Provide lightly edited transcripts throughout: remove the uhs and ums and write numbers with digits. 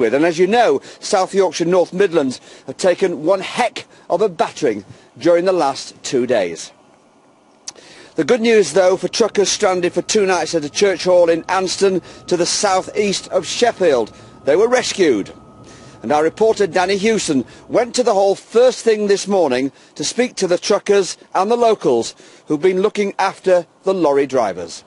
And as you know, South Yorkshire North Midlands have taken one heck of a battering during the last 2 days. The good news, though, for truckers stranded for 2 nights at a church hall in Anston to the south-east of Sheffield, they were rescued. And our reporter Danny Hewson went to the hall first thing this morning to speak to the truckers and the locals who've been looking after the lorry drivers.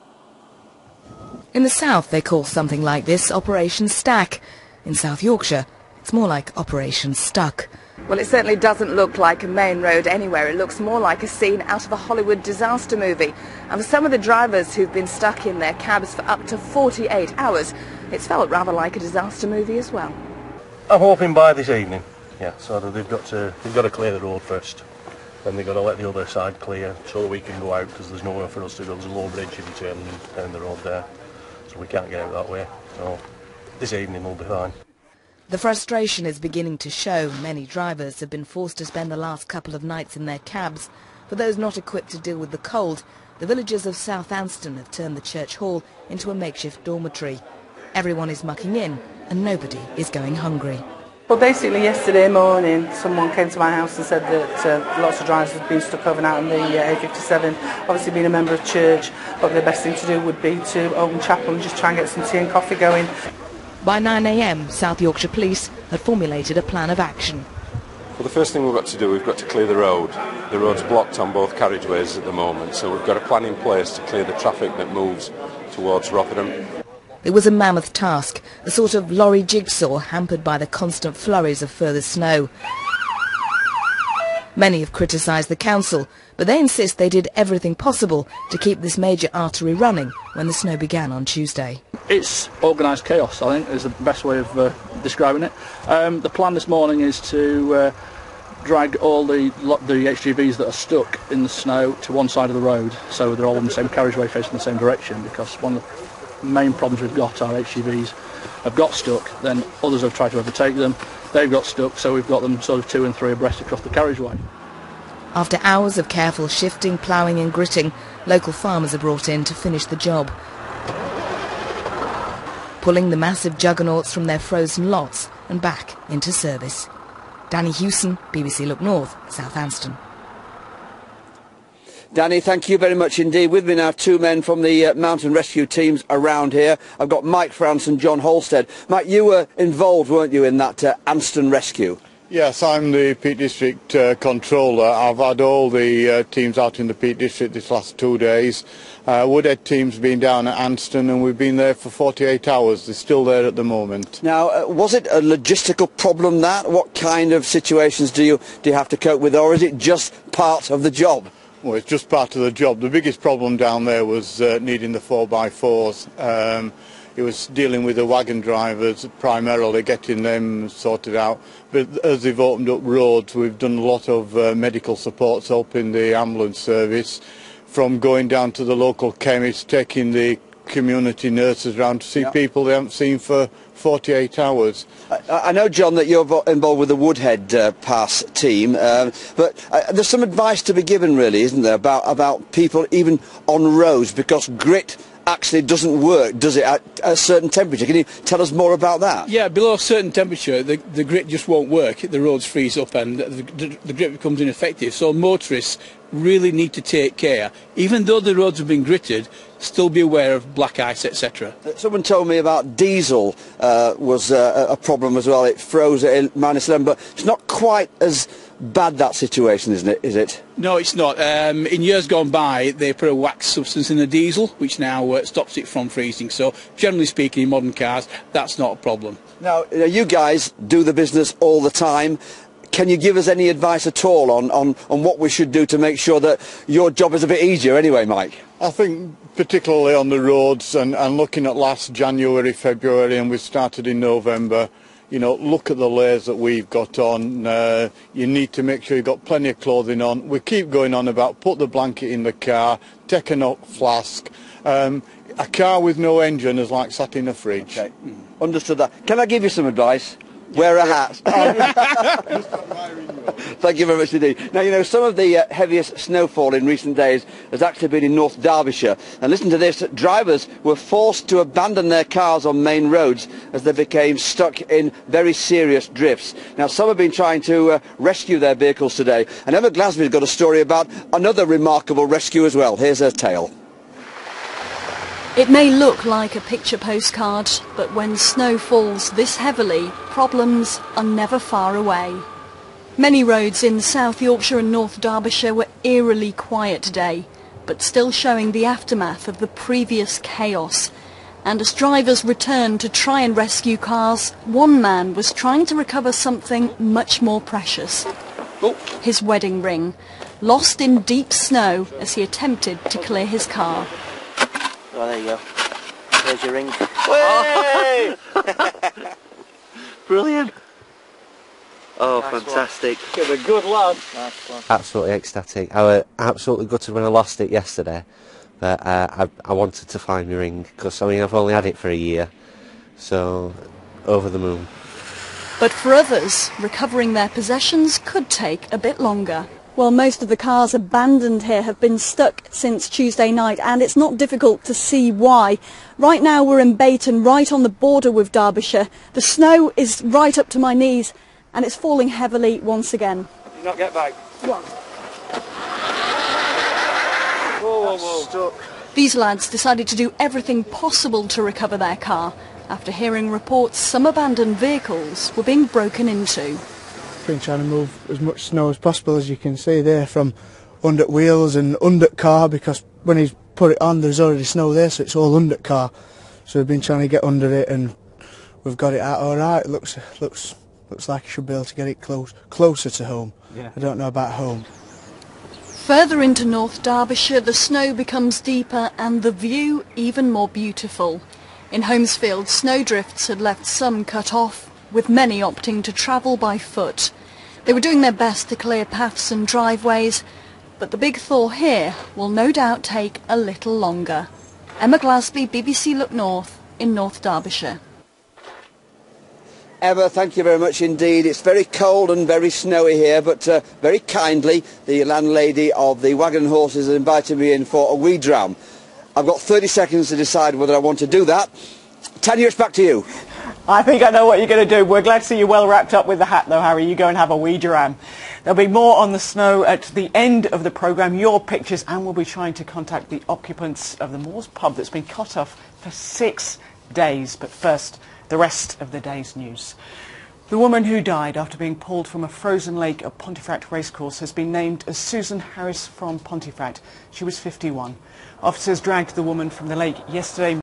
In the south they call something like this Operation Stack. In South Yorkshire, it's more like Operation Stuck. Well, it certainly doesn't look like a main road anywhere. It looks more like a scene out of a Hollywood disaster movie. And for some of the drivers who've been stuck in their cabs for up to 48 hours, it's felt rather like a disaster movie as well. I'm hoping by this evening, yeah, so they've got to clear the road first. Then they've got to let the other side clear so that we can go out, because there's nowhere for us to go. There's a low bridge in between and the road there, so we can't get out that way. So this evening will be fine. The frustration is beginning to show. Many drivers have been forced to spend the last couple of nights in their cabs. For those not equipped to deal with the cold, the villagers of South Anston have turned the church hall into a makeshift dormitory. Everyone is mucking in and nobody is going hungry. Well, basically yesterday morning someone came to my house and said that lots of drivers have been stuck overnight on the A57. Obviously being a member of church, but the best thing to do would be to open chapel and just try and get some tea and coffee going. By 9 a.m, South Yorkshire Police had formulated a plan of action. Well, the first thing we've got to do, we've got to clear the road. The road's blocked on both carriageways at the moment, so we've got a plan in place to clear the traffic that moves towards Rotherham. It was a mammoth task, a sort of lorry jigsaw hampered by the constant flurries of further snow. Many have criticised the council, but they insist they did everything possible to keep this major artery running when the snow began on Tuesday. It's organised chaos, I think, is the best way of describing it. The plan this morning is to drag all the HGVs that are stuck in the snow to one side of the road, so they're all in the same carriageway facing the same direction, because one of the main problems we've got are HGVs have got stuck, then others have tried to overtake them, they've got stuck, so we've got them sort of 2 and 3 abreast across the carriageway. After hours of careful shifting, ploughing and gritting, local farmers are brought in to finish the job, pulling the massive juggernauts from their frozen lots and back into service. Danny Hewson, BBC Look North, South Anston. Danny, thank you very much indeed. With me now 2 men from the mountain rescue teams around here. I've got Mike France and John Halstead. Mike, you were involved, weren't you, in that Anston rescue? Yes, I'm the Peak District controller. I've had all the teams out in the Peak District this last 2 days. Woodhead team's been down at Anston and we've been there for 48 hours. They're still there at the moment. Now, was it a logistical problem that? What kind of situations do you have to cope with, or is it just part of the job? Well, it's just part of the job. The biggest problem down there was needing the 4x4s. It was dealing with the wagon drivers, primarily getting them sorted out. But as they've opened up roads, we've done a lot of medical support, helping the ambulance service, from going down to the local chemist, taking the community nurses around to see people they haven't seen for 48 hours. I know, John, that you're involved with the Woodhead Pass team, but there's some advice to be given, really, isn't there, about people even on roads, because grit actually doesn't work, does it, at a certain temperature? Can you tell us more about that? Yeah, below a certain temperature the grit just won't work. The roads freeze up and the grit becomes ineffective. So motorists really need to take care. Even though the roads have been gritted, still be aware of black ice, etc. Someone told me about diesel was a problem as well. It froze at -11, but it's not quite as bad, that situation, isn't it? Is it? No, it's not. In years gone by, they put a wax substance in the diesel, which now stops it from freezing. So, generally speaking, in modern cars, that's not a problem. Now, you guys do the business all the time. Can you give us any advice at all on what we should do to make sure that your job is a bit easier anyway, Mike? I think particularly on the roads, and looking at last January, February, and we've started in November, you know, look at the layers that we've got on. You need to make sure you've got plenty of clothing on. We keep going on about put the blanket in the car, take a hot flask. A car with no engine is like sat in a fridge. Okay. Understood that. Can I give you some advice? Wear a hat. Thank you very much indeed. Now, you know, some of the heaviest snowfall in recent days has actually been in North Derbyshire. And listen to this, drivers were forced to abandon their cars on main roads as they became stuck in very serious drifts. Now, some have been trying to rescue their vehicles today. And Emma Glasby's got a story about another remarkable rescue as well. Here's her tale. It may look like a picture postcard, but when snow falls this heavily, problems are never far away. Many roads in South Yorkshire and North Derbyshire were eerily quiet today, but still showing the aftermath of the previous chaos. And as drivers returned to try and rescue cars, one man was trying to recover something much more precious. His wedding ring, lost in deep snow as he attempted to clear his car. Oh, there you go. There's your ring. Hey! Brilliant. Oh, Nice fantastic. You're a good lad. Nice one. Absolutely ecstatic. I was absolutely gutted when I lost it yesterday, but I wanted to find my ring because, I mean, I've only had it for a year, so over the moon. But for others, recovering their possessions could take a bit longer. Well, most of the cars abandoned here have been stuck since Tuesday night, and it's not difficult to see why. Right now we're in Bayton, right on the border with Derbyshire. The snow is right up to my knees, and it's falling heavily once again. Did you not get back? What? Whoa, whoa, whoa. Stuck. These lads decided to do everything possible to recover their car, after hearing reports some abandoned vehicles were being broken into. Been trying to move as much snow as possible, as you can see there, from under wheels and under car, because when he's put it on there's already snow there, so it's all under car. So we've been trying to get under it, and we've got it out all right. It looks like I should be able to get it closer to home. Yeah. I don't know about home. Further into North Derbyshire, the snow becomes deeper and the view even more beautiful. In Holmesfield, snowdrifts had left some cut off, with many opting to travel by foot. They were doing their best to clear paths and driveways, but the big thaw here will no doubt take a little longer. Emma Glasby, BBC Look North in North Derbyshire. Emma, thank you very much indeed. It's very cold and very snowy here, but very kindly the landlady of the Wagon and Horses has invited me in for a wee dram. I've got 30 seconds to decide whether I want to do that. Tanya, it's back to you. I think I know what you're going to do. We're glad to see you well wrapped up with the hat though, Harry. You go and have a wee dram. There'll be more on the snow at the end of the programme, your pictures, and we'll be trying to contact the occupants of the Moors pub that's been cut off for 6 days. But first, the rest of the day's news. The woman who died after being pulled from a frozen lake at Pontefract Racecourse has been named as Susan Harris from Pontefract. She was 51. Officers dragged the woman from the lake yesterday